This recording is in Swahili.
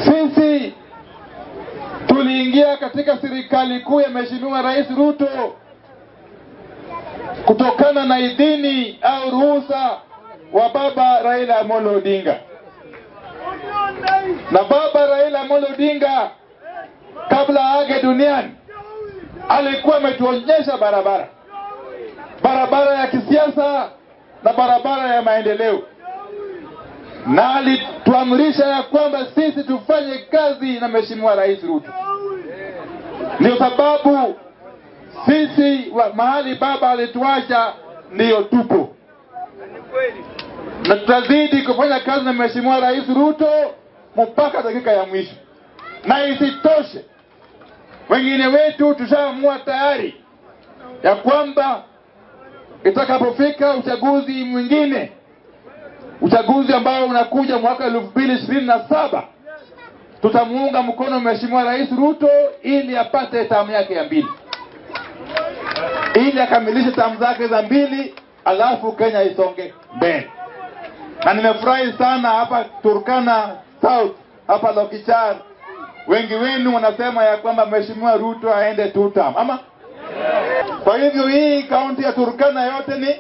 Sisi tuliingia katika serikali kuu ya Mheshimiwa Rais Ruto kutokana na idhini au ruhusa wa baba Raila Amolo Odinga. Na baba Raila Amolo Odinga kabla age duniani alikuwa ametuonyesha barabara ya kisiasa na barabara ya maendeleo, na alituamrisha ya kwamba sisi tufanye kazi na Mheshimiwa Rais Ruto. Ndio sababu sisi mahali baba alituacha ndio tupo, na tutazidi kufanya kazi na Mheshimiwa Rais Ruto mpaka dakika ya mwisho. Na isitoshe, wengine wetu tushaamua tayari ya kwamba itakapofika uchaguzi mwingine, uchaguzi ambao unakuja mwaka 2027, tutamuunga mkono Mheshimiwa Rais Ruto ili apate tamu yake ya 2, ili akamilishe tamu zake za 2, alafu Kenya isonge mbele. Na nimefurahi sana hapa Turkana South, hapa Lokichar, wengi wenu wanasema ya kwamba Mheshimiwa Ruto aende 2 term. Ama kwa hivyo hii kaunti ya Turkana yote ni